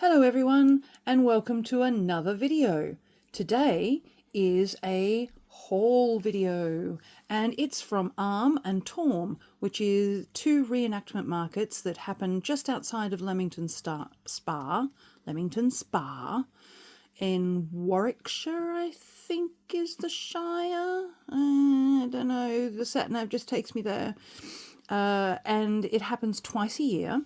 Hello everyone and welcome to another video. Today is a haul video and it's from ARM and TORM, which is two reenactment markets that happen just outside of Leamington Spa in Warwickshire, I think is the Shire. I don't know, the sat nav just takes me there. And it happens twice a year.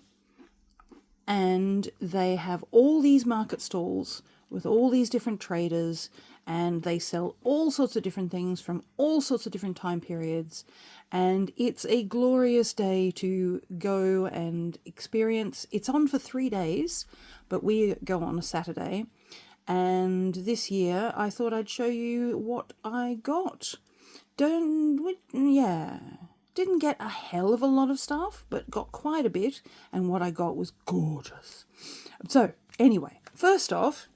And they have all these market stalls with all these different traders, and they sell all sorts of different things from all sorts of different time periods. And it's a glorious day to go and experience. It's on for 3 days, but we go on a Saturday. And this year I thought I'd show you what I got. Didn't get a hell of a lot of stuff, but got quite a bit, and what I got was gorgeous. So anyway, first off,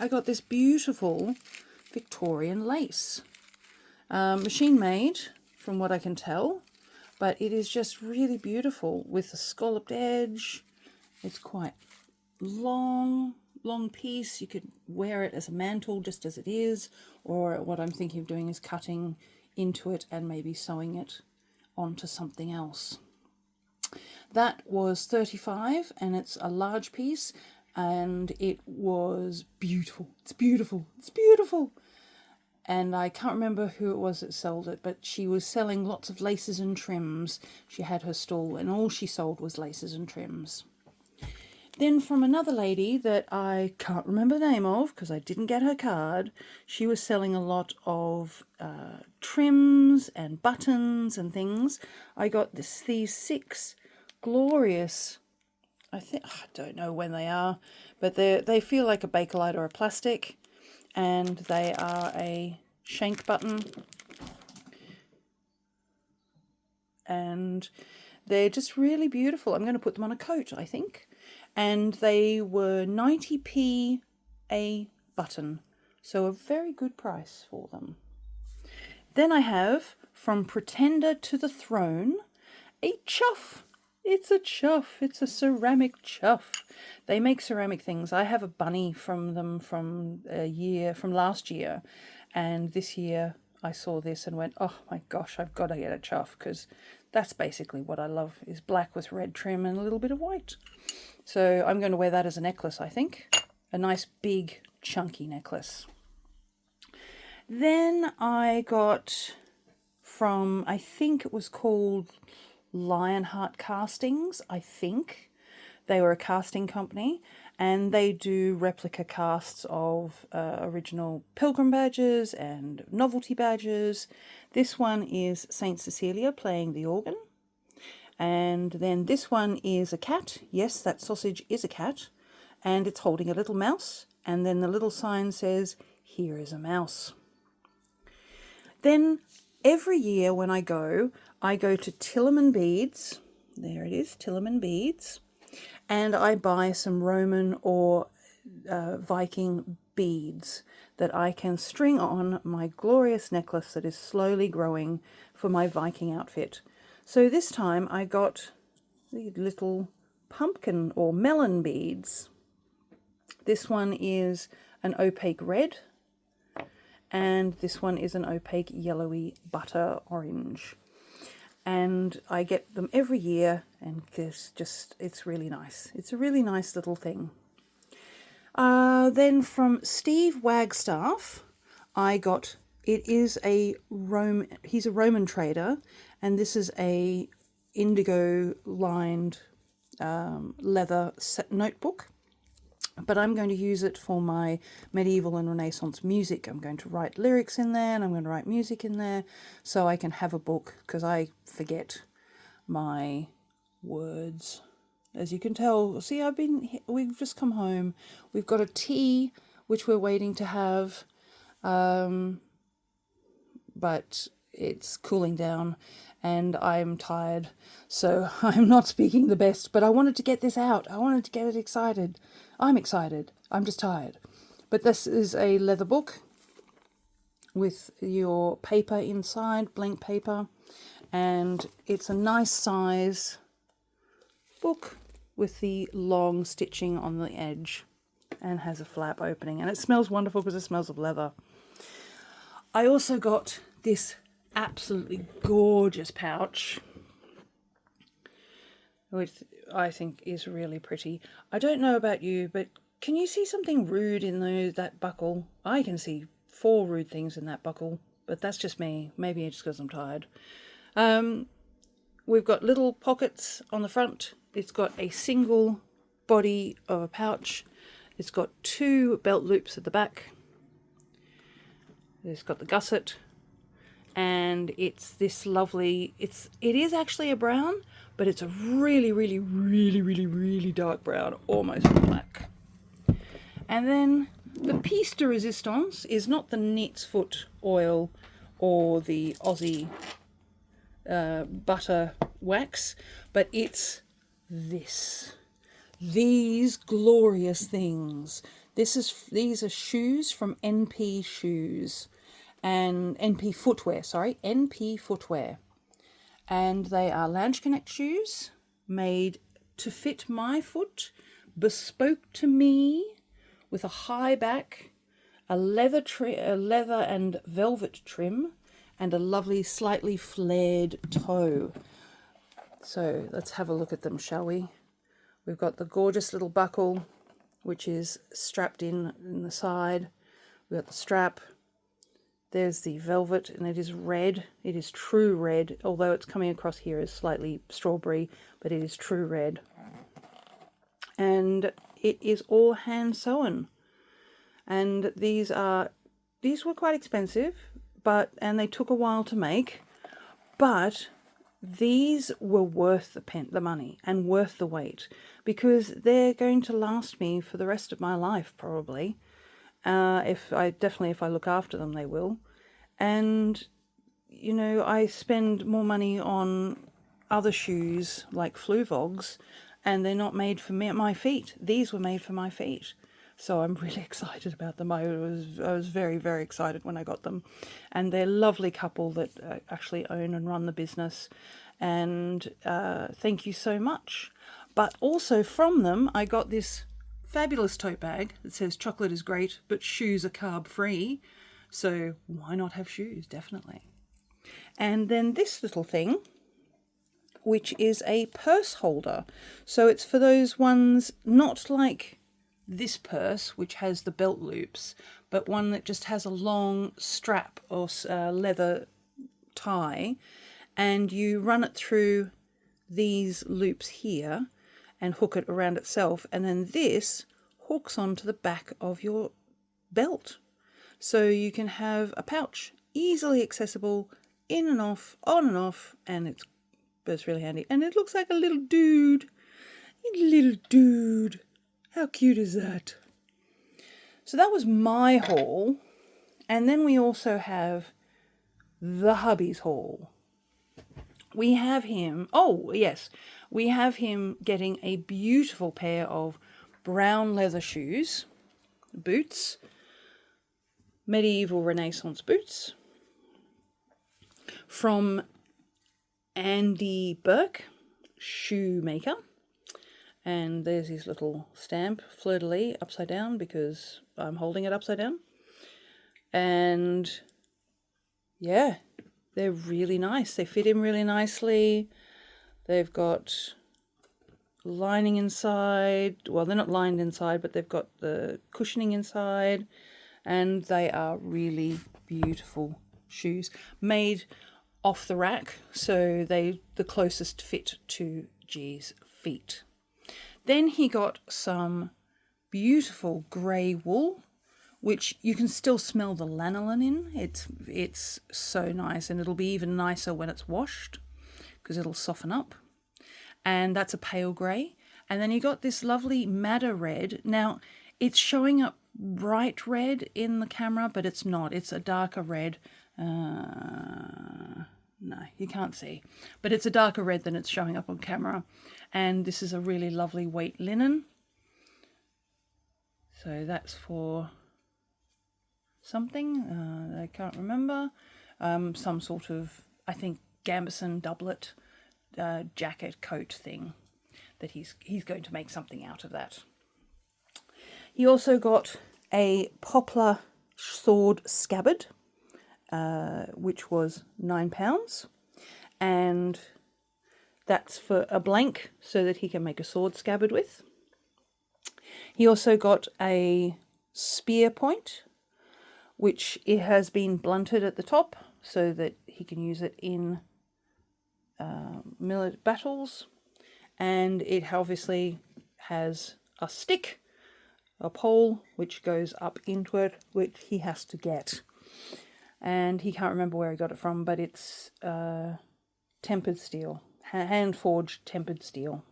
I got this beautiful Victorian lace. Machine made, from what I can tell, but it is just really beautiful with a scalloped edge. It's quite long piece. You could wear it as a mantle just as it is, or what I'm thinking of doing is cutting into it and maybe sewing it onto something else. That was $35 and it's a large piece, and it was beautiful. It's beautiful. And I can't remember who it was that sold it, but she was selling lots of laces and trims. She had her stall and all she sold was laces and trims. Then from another lady that I can't remember the name of because I didn't get her card, she was selling a lot of trims and buttons and things. I got these 6 glorious, I don't know when they are, but they feel like a Bakelite or a plastic, and they are a shank button. And they're just really beautiful. I'm going to put them on a coat, I think. And they were 90p a button, so a very good price for them. Then I have, from Pretender to the Throne, a chough. It's a chough. It's a ceramic chough. They make ceramic things. I have a bunny from them from last year, and this year I saw this and went, oh my gosh, I've got to get a chough, because that's basically what I love, is black with red trim and a little bit of white. So I'm going to wear that as a necklace, I think. A nice big chunky necklace. Then I got from, I think it was called Lionheart Castings, I think. They were a casting company, and they do replica casts of original pilgrim badges and novelty badges. This one is Saint Cecilia playing the organ. And then this one is a cat. Yes, that sausage is a cat. And it's holding a little mouse. And then the little sign says, "Here is a mouse." Then every year when I go to Tillerman Beads. There it is, Tillerman Beads. And I buy some Roman or Viking beads that I can string on my glorious necklace that is slowly growing for my Viking outfit. So this time I got the little pumpkin or melon beads. This one is an opaque red, and this one is an opaque yellowy butter orange. And I get them every year, and it's really nice. It's a really nice little thing. Then from Steve Wagstaff, I got, he's a Roman trader, and this is a indigo lined leather notebook. But I'm going to use it for my medieval and Renaissance music. I'm going to write lyrics in there, and I'm going to write music in there, so I can have a book, because I forget my words. As you can tell, see, we've just come home. We've got a tea, which we're waiting to have, but it's cooling down, and I'm tired, so I'm not speaking the best, but I wanted to get this out. I wanted to get it excited. I'm excited. I'm just tired. But this is a leather book with your paper inside, blank paper, and it's a nice size book with the long stitching on the edge and has a flap opening. And it smells wonderful because it smells of leather. I also got this absolutely gorgeous pouch, which I think is really pretty. I don't know about you, but can you see something rude in that buckle? I can see 4 rude things in that buckle, but that's just me. Maybe it's just because I'm tired. We've got little pockets on the front. It's got a single body of a pouch. It's got 2 belt loops at the back. It's got the gusset, and it's this lovely, it is actually a brown, but it's a really, really, really, really, really dark brown, almost black. And then the piece de resistance is not the neat's foot oil or the Aussie butter wax, but it's these glorious things. These are shoes from NP Shoes and NP Footwear, NP Footwear. And they are Lounge Connect shoes made to fit my foot, bespoke to me, with a high back, a leather and velvet trim, and a lovely slightly flared toe. So let's have a look at them, shall we? We've got the gorgeous little buckle, which is strapped in the side. We've got the strap. There's the velvet, and it is red. It is true red, although it's coming across here as slightly strawberry, but it is true red. And it is all hand sewn. And these were quite expensive, and they took a while to make, but these were worth the money and worth the wait, because they're going to last me for the rest of my life, probably. If I look after them, they will. And, you know, I spend more money on other shoes like Fluvogs, and they're not made for my feet. These were made for my feet. So I'm really excited about them. I was very, very excited when I got them. And they're a lovely couple that actually own and run the business. And thank you so much. But also from them, I got this fabulous tote bag that says chocolate is great, but shoes are carb free. So why not have shoes? Definitely. And then this little thing, which is a purse holder. So it's for those ones not like this purse, which has the belt loops, but one that just has a long strap or leather tie, and you run it through these loops here and hook it around itself, and then this hooks onto the back of your belt. So you can have a pouch easily accessible, in and off, on and off, and it's really handy. And it looks like a little dude. How cute is that? So that was my haul. And then we also have the hubby's haul. We have him, we have him getting a beautiful pair of brown leather shoes, boots, medieval Renaissance boots, from Andy Burke, shoemaker. And there's his little stamp, fleur-de-lis, upside down, because I'm holding it upside down. And yeah, they're really nice. They fit him really nicely. They've got lining inside. Well, they're not lined inside, but they've got the cushioning inside. And they are really beautiful shoes, made off the rack, so they the closest fit to G's feet. Then he got some beautiful grey wool, which you can still smell the lanolin in. It's so nice, and it'll be even nicer when it's washed because it'll soften up. And that's a pale grey. And then you got this lovely madder red. Now, it's showing up bright red in the camera, but it's not. It's a darker red. No, you can't see. But it's a darker red than it's showing up on camera. And this is a really lovely weight linen. So that's for something. I can't remember. Some sort of, I think, gambeson doublet jacket coat thing. that he's going to make something out of that. He also got a poplar sword scabbard, which was £9, and that's for a blank so that he can make a sword scabbard with. He also got a spear point, which it has been blunted at the top so that he can use it in military battles, and it obviously has a stick, a pole, which goes up into it, which he has to get. And he can't remember where he got it from, but it's tempered steel, hand-forged tempered steel.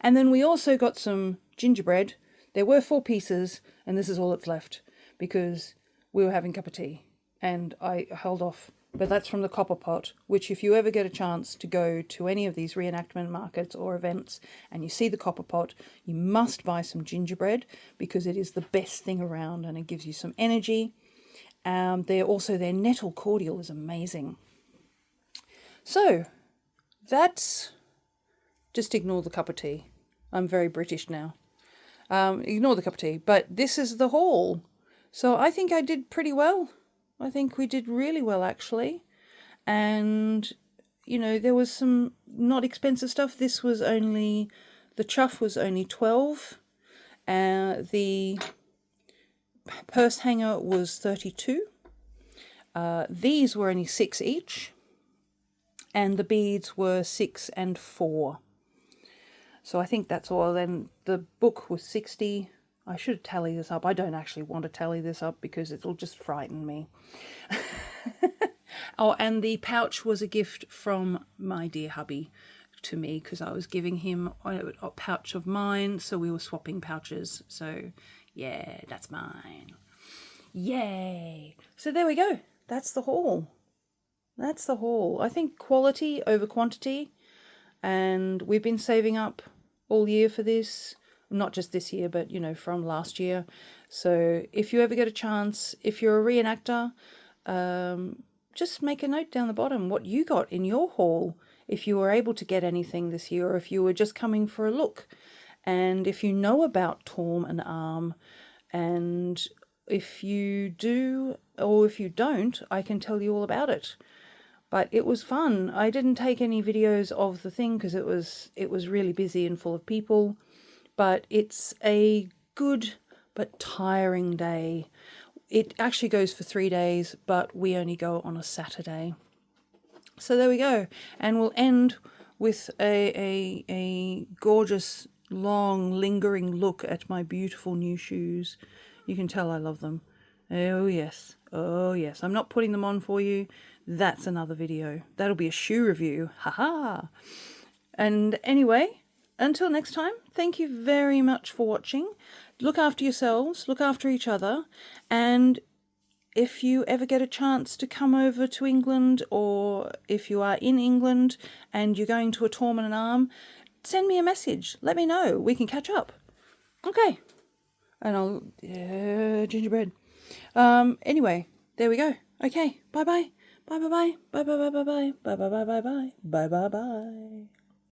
And then we also got some gingerbread. There were 4 pieces, and this is all that's left, because we were having a cup of tea, and I held off. But that's from the copper pot, which if you ever get a chance to go to any of these reenactment markets or events and you see the copper pot, you must buy some gingerbread, because it is the best thing around and it gives you some energy. Their nettle cordial is amazing. So that's, just ignore the cup of tea. I'm very British now. Ignore the cup of tea, but this is the haul. So I think I did pretty well. I think we did really well, actually. And, you know, there was some not expensive stuff. This was only, the chough was only 12. The purse hanger was 32. These were only 6 each. And the beads were 6 and 4. So I think that's all. Then the book was 60. I should tally this up. I don't actually want to tally this up because it'll just frighten me. Oh, and the pouch was a gift from my dear hubby to me, because I was giving him a pouch of mine, so we were swapping pouches. So yeah, that's mine. Yay! So there we go. That's the haul. That's the haul. I think quality over quantity, and we've been saving up all year for this. Not just this year, but, you know, from last year. So if you ever get a chance, if you're a reenactor, just make a note down the bottom what you got in your haul, if you were able to get anything this year, or if you were just coming for a look. And if you know about TORM and ARM, and if you do or if you don't, I can tell you all about it. But it was fun. I didn't take any videos of the thing because it was really busy and full of people. But it's a good but tiring day. It actually goes for 3 days, but we only go on a Saturday. So there we go. And we'll end with a gorgeous, long, lingering look at my beautiful new shoes. You can tell I love them. Oh yes. Oh yes. I'm not putting them on for you. That's another video. That'll be a shoe review. Haha. And anyway, until next time, thank you very much for watching. Look after yourselves, look after each other, and if you ever get a chance to come over to England, or if you are in England and you're going to a TORM and an ARM, send me a message. Let me know. We can catch up. Okay. And I'll... gingerbread. Anyway, there we go. Okay. Bye-bye. Bye-bye-bye. Bye-bye-bye-bye. Bye-bye-bye-bye. Bye-bye-bye.